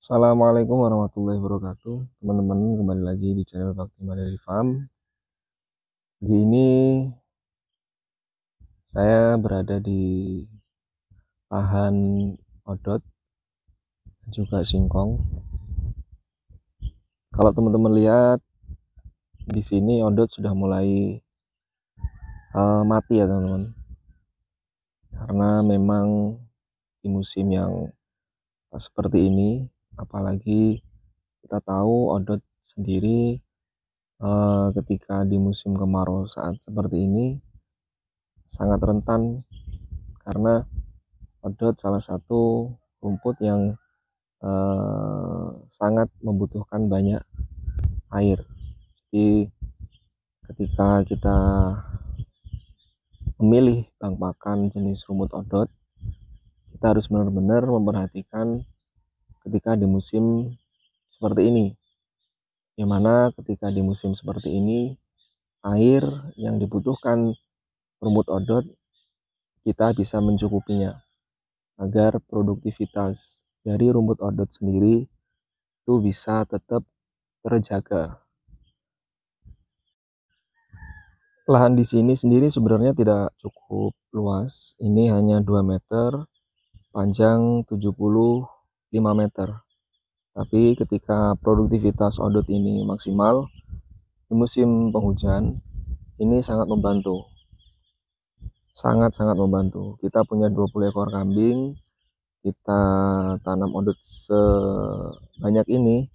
Assalamualaikum warahmatullahi wabarakatuh. Teman-teman, kembali lagi di channel Bakti Mandiri Farm. Pagi ini saya berada di lahan odot juga singkong. Kalau teman-teman lihat di sini odot sudah mulai mati ya teman-teman, karena memang di musim yang seperti ini, apalagi kita tahu odot sendiri ketika di musim kemarau saat seperti ini sangat rentan, karena odot salah satu rumput yang sangat membutuhkan banyak air. Jadi ketika kita memilih bank pakan jenis rumput odot, kita harus benar-benar memperhatikan ketika di musim seperti ini, dimana ketika di musim seperti ini air yang dibutuhkan rumput odot kita bisa mencukupinya, agar produktivitas dari rumput odot sendiri itu bisa tetap terjaga. Lahan di sini sendiri sebenarnya tidak cukup luas. Ini hanya 2 meter, panjang 75 meter. Tapi ketika produktivitas odot ini maksimal di musim penghujan, ini sangat membantu. Sangat-sangat membantu. Kita punya 20 ekor kambing, kita tanam odot sebanyak ini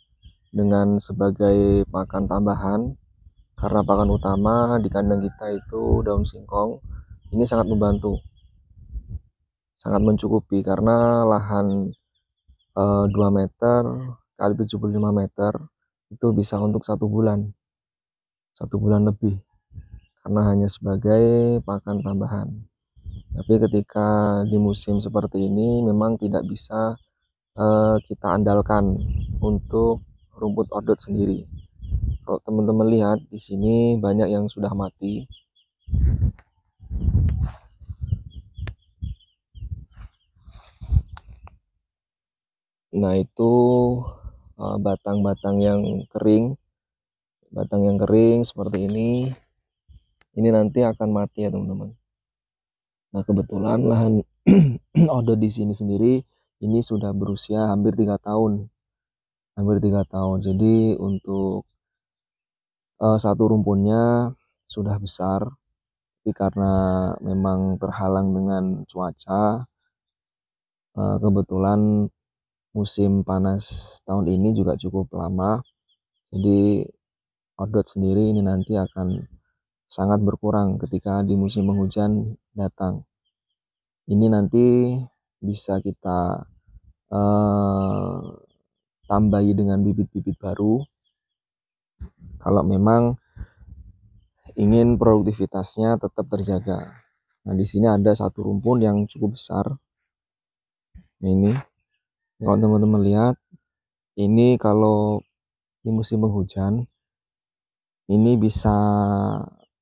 dengan sebagai pakan tambahan, karena pakan utama di kandang kita itu daun singkong. Ini sangat membantu, sangat mencukupi, karena lahan 2 meter kali 75 meter itu bisa untuk 1 bulan lebih, karena hanya sebagai pakan tambahan. Tapi ketika di musim seperti ini memang tidak bisa kita andalkan untuk rumput odot sendiri. Kalau teman-teman lihat di sini banyak yang sudah mati. Nah, itu batang-batang yang kering. Batang yang kering seperti ini nanti akan mati ya teman-teman. Nah, kebetulan lahan odot di sini sendiri ini sudah berusia hampir 3 tahun. Jadi untuk satu rumpunnya sudah besar, tapi karena memang terhalang dengan cuaca, kebetulan musim panas tahun ini juga cukup lama, jadi odot sendiri ini nanti akan sangat berkurang ketika di musim penghujan datang. Ini nanti bisa kita tambahi dengan bibit-bibit baru kalau memang ingin produktivitasnya tetap terjaga. Nah, di sini ada satu rumpun yang cukup besar. Nah, ini kalau teman-teman lihat, ini kalau di musim penghujan ini bisa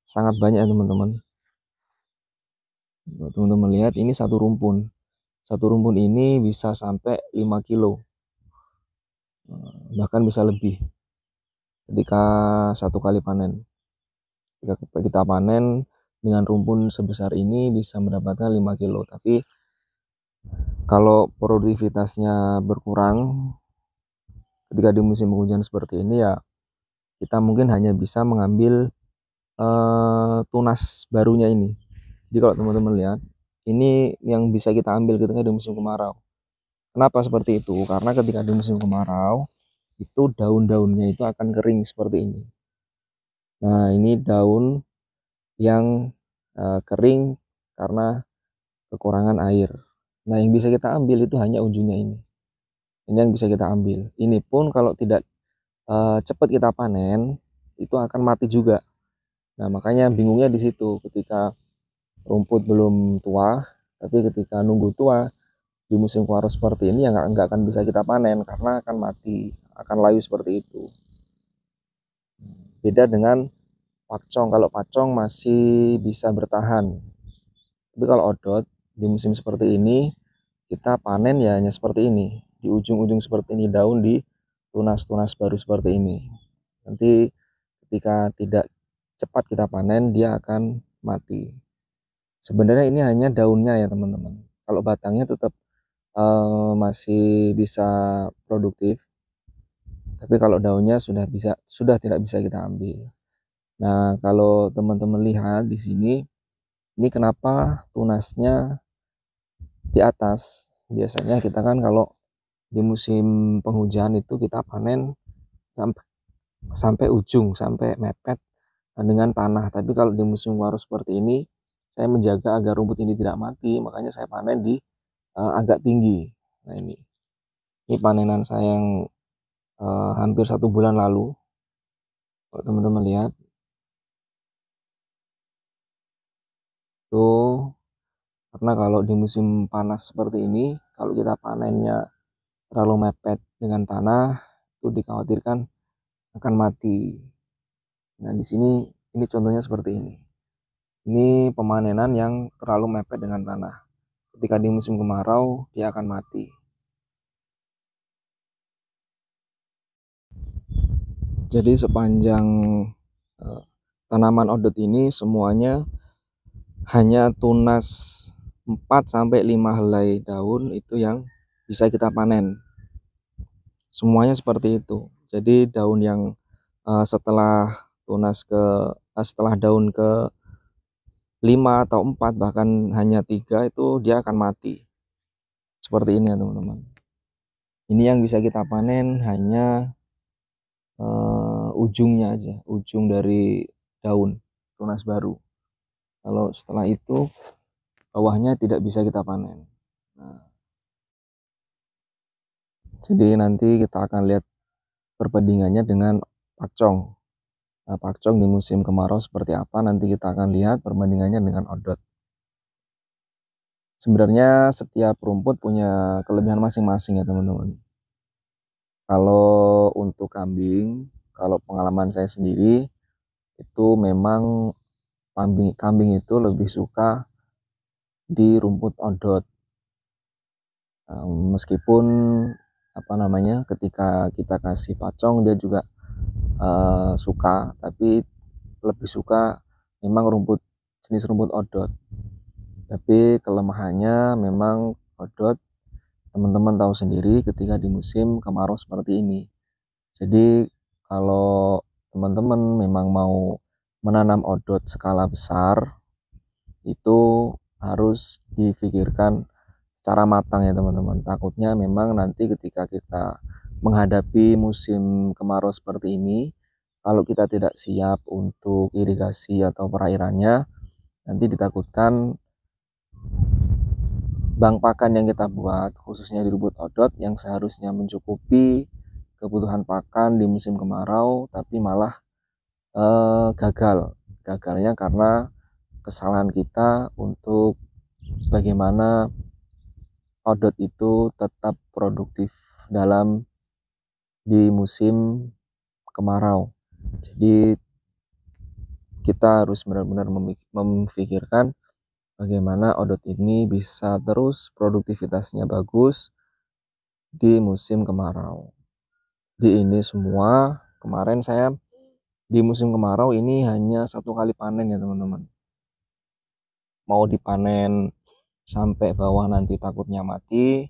sangat banyak ya teman-teman. Teman-teman lihat, ini satu rumpun ini bisa sampai 5 kilo, bahkan bisa lebih ketika satu kali panen. Ketika kita panen dengan rumpun sebesar ini bisa mendapatkan 5 kilo. Tapi kalau produktivitasnya berkurang ketika di musim hujan seperti ini, ya kita mungkin hanya bisa mengambil tunas barunya ini. Jadi kalau teman-teman lihat, ini yang bisa kita ambil ketika di musim kemarau. Kenapa seperti itu? Karena ketika di musim kemarau itu daun-daunnya itu akan kering seperti ini. Nah, ini daun yang kering karena kekurangan air. Nah, yang bisa kita ambil itu hanya ujungnya ini. Ini yang bisa kita ambil. Ini pun kalau tidak cepat kita panen, itu akan mati juga. Nah, makanya bingungnya di situ, ketika rumput belum tua, tapi ketika nunggu tua di musim kemarau seperti ini ya nggak akan bisa kita panen, karena akan mati, akan layu seperti itu. Beda dengan pacong. Kalau pacong masih bisa bertahan, tapi kalau odot di musim seperti ini kita panen ya hanya seperti ini, di ujung-ujung seperti ini daun di tunas-tunas baru seperti ini. Nanti ketika tidak cepat kita panen, dia akan mati. Sebenarnya ini hanya daunnya ya teman-teman. Kalau batangnya tetap masih bisa produktif, tapi kalau daunnya sudah tidak bisa kita ambil. Nah, kalau teman-teman lihat di sini, ini kenapa tunasnya di atas? Biasanya kita kan kalau di musim penghujan itu kita panen sampai ujung, sampai mepet dengan tanah. Tapi kalau di musim kemarau seperti ini, saya menjaga agar rumput ini tidak mati, makanya saya panen di agak tinggi. Nah, ini panenan saya yang hampir 1 bulan lalu. Kalau teman-teman lihat tuh, karena kalau di musim panas seperti ini, kalau kita panennya terlalu mepet dengan tanah, itu dikhawatirkan akan mati. Nah, di sini ini contohnya seperti ini. Ini pemanenan yang terlalu mepet dengan tanah. Ketika di musim kemarau, dia akan mati. Jadi sepanjang tanaman odot ini semuanya hanya tunas 4-5 helai daun itu yang bisa kita panen. Semuanya seperti itu. Jadi daun yang setelah daun ke 5 atau 4 bahkan hanya 3 itu dia akan mati. Seperti ini ya teman-teman. Ini yang bisa kita panen hanya ujungnya aja, ujung dari daun tunas baru. Kalau setelah itu bawahnya tidak bisa kita panen. Nah, jadi nanti kita akan lihat perbandingannya dengan pakcong. Nah, pakcong di musim kemarau seperti apa, nanti kita akan lihat perbandingannya dengan odot. Sebenarnya setiap rumput punya kelebihan masing-masing ya teman-teman. Kalau untuk kambing, kalau pengalaman saya sendiri, itu memang kambing itu lebih suka di rumput odot. Meskipun ketika kita kasih pacong dia juga suka, tapi lebih suka memang jenis rumput odot. Tapi kelemahannya memang odot, teman-teman tahu sendiri ketika di musim kemarau seperti ini. Jadi kalau teman-teman memang mau menanam odot skala besar, itu harus difikirkan secara matang ya teman-teman. Takutnya memang nanti ketika kita menghadapi musim kemarau seperti ini, kalau kita tidak siap untuk irigasi atau perairannya, nanti ditakutkan bank pakan yang kita buat, khususnya di rumput odot yang seharusnya mencukupi kebutuhan pakan di musim kemarau, tapi malah gagal. Gagalnya karena kesalahan kita untuk bagaimana odot itu tetap produktif di musim kemarau. Jadi kita harus benar-benar memikirkan bagaimana odot ini bisa terus produktivitasnya bagus di musim kemarau. Di ini semua kemarin saya di musim kemarau ini hanya 1 kali panen ya teman-teman. Mau dipanen sampai bawah nanti takutnya mati,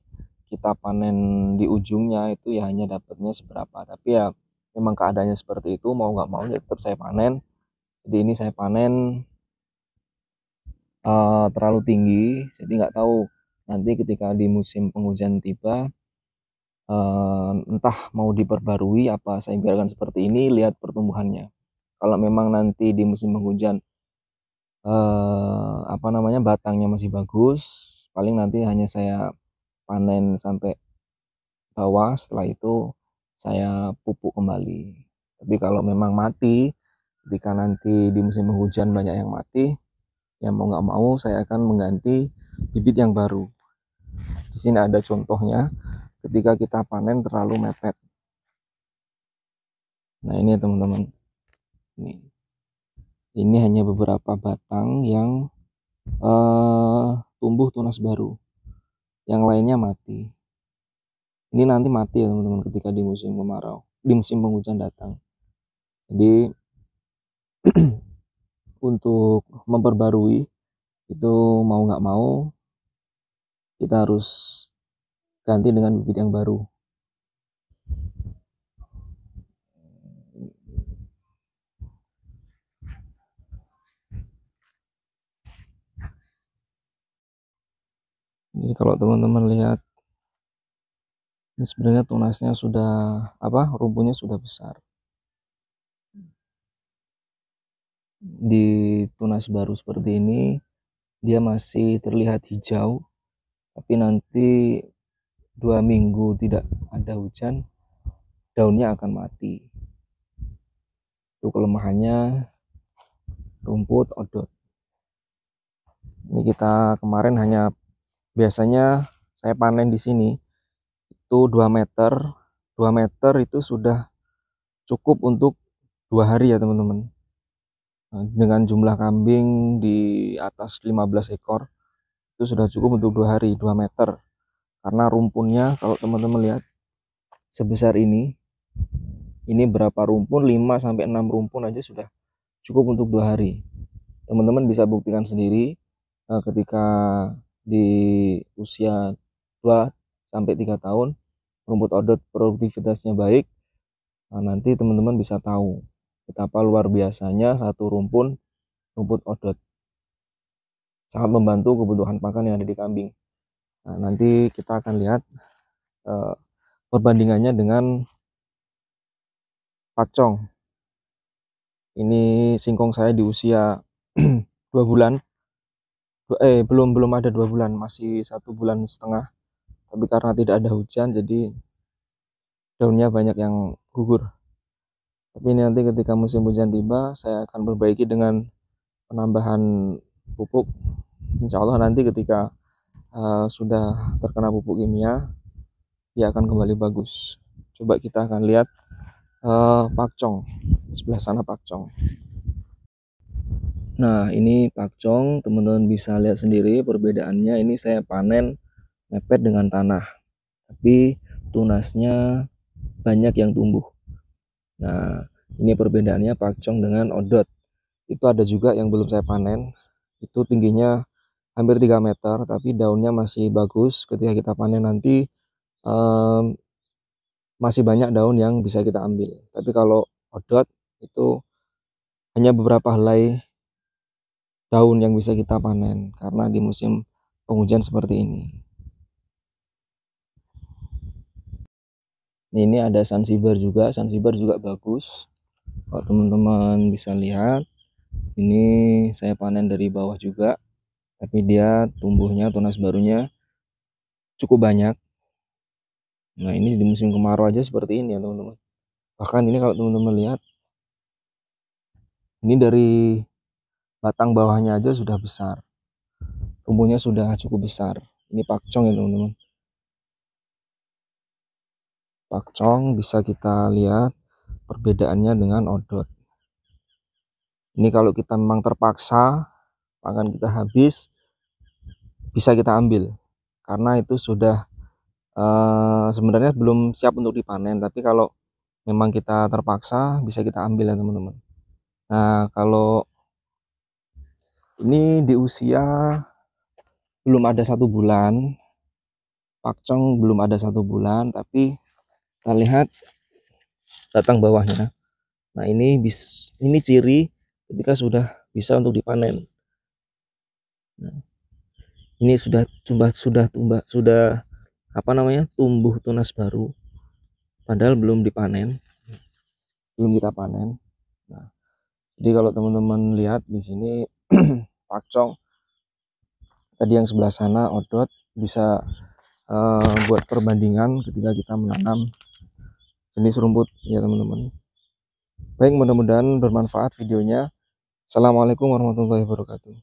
kita panen di ujungnya itu ya hanya dapatnya seberapa. Tapi ya memang keadaannya seperti itu, mau nggak mau ya tetap saya panen. Jadi ini saya panen terlalu tinggi, jadi nggak tahu nanti ketika di musim penghujan tiba entah mau diperbarui apa saya biarkan seperti ini, lihat pertumbuhannya. Kalau memang nanti di musim penghujan batangnya masih bagus, paling nanti hanya saya panen sampai bawah, setelah itu saya pupuk kembali. Tapi kalau memang mati, ketika nanti di musim penghujan banyak yang mati, ya mau nggak mau saya akan mengganti bibit yang baru. Di sini ada contohnya ketika kita panen terlalu mepet. Nah ini teman-teman, ini hanya beberapa batang yang tumbuh tunas baru, yang lainnya mati. Ini nanti mati ya teman-teman ketika di musim kemarau, di musim penghujan datang. Jadi untuk memperbarui itu mau nggak mau kita harus ganti dengan bibit yang baru. Jadi kalau teman-teman lihat, ini sebenarnya tunasnya sudah rumputnya sudah besar. Di tunas baru seperti ini dia masih terlihat hijau, tapi nanti 2 minggu tidak ada hujan, daunnya akan mati. Itu kelemahannya rumput odot. Ini kita kemarin biasanya saya panen di sini itu 2 meter. 2 meter itu sudah cukup untuk 2 hari ya teman-teman. Dengan jumlah kambing di atas 15 ekor itu sudah cukup untuk 2 hari, 2 meter. Karena rumpunnya kalau teman-teman lihat sebesar ini berapa rumpun, 5-6 rumpun aja sudah cukup untuk 2 hari. Teman-teman bisa buktikan sendiri ketika di usia 2-3 tahun rumput odot produktivitasnya baik. Nanti teman-teman bisa tahu betapa luar biasanya satu rumput odot, sangat membantu kebutuhan pakan yang ada di kambing. Nanti kita akan lihat perbandingannya dengan pakcong. Ini singkong saya di usia 2 bulan. Belum ada 2 bulan, masih 1,5 bulan. Tapi karena tidak ada hujan, jadi daunnya banyak yang gugur. Tapi ini nanti ketika musim hujan tiba, saya akan perbaiki dengan penambahan pupuk. Insya Allah nanti ketika sudah terkena pupuk kimia, dia akan kembali bagus. Coba kita akan lihat pakcong, sebelah sana pakcong. Nah ini pakcong, teman-teman bisa lihat sendiri perbedaannya. Ini saya panen mepet dengan tanah, tapi tunasnya banyak yang tumbuh. Nah ini perbedaannya pakcong dengan odot. Itu ada juga yang belum saya panen, itu tingginya hampir 3 meter, tapi daunnya masih bagus. Ketika kita panen nanti masih banyak daun yang bisa kita ambil. Tapi kalau odot itu hanya beberapa helai daun yang bisa kita panen karena di musim penghujan seperti ini. Ini ada Zanzibar juga bagus. Kalau teman-teman bisa lihat, ini saya panen dari bawah juga, tapi dia tumbuhnya tunas barunya cukup banyak. Nah ini di musim kemarau aja seperti ini ya teman-teman. Bahkan ini kalau teman-teman lihat, ini dari batang bawahnya aja sudah besar, tumbuhnya sudah cukup besar. Ini pakcong ya teman-teman. Pakcong bisa kita lihat perbedaannya dengan odot. Ini kalau kita memang terpaksa pakan kita habis, bisa kita ambil karena itu sudah sebenarnya belum siap untuk dipanen, tapi kalau memang kita terpaksa bisa kita ambil ya teman-teman. Nah kalau ini di usia belum ada 1 bulan, pakcong belum ada 1 bulan, tapi kita lihat batang bawahnya. Nah ini ciri ketika sudah bisa untuk dipanen. Nah, ini sudah tumbuh tunas baru, padahal belum dipanen, belum kita panen. Nah, jadi kalau teman-teman lihat di sini pakcong, tadi yang sebelah sana odot, bisa buat perbandingan ketika kita menanam jenis rumput ya teman-teman. Baik, mudah-mudahan bermanfaat videonya. Assalamualaikum warahmatullahi wabarakatuh.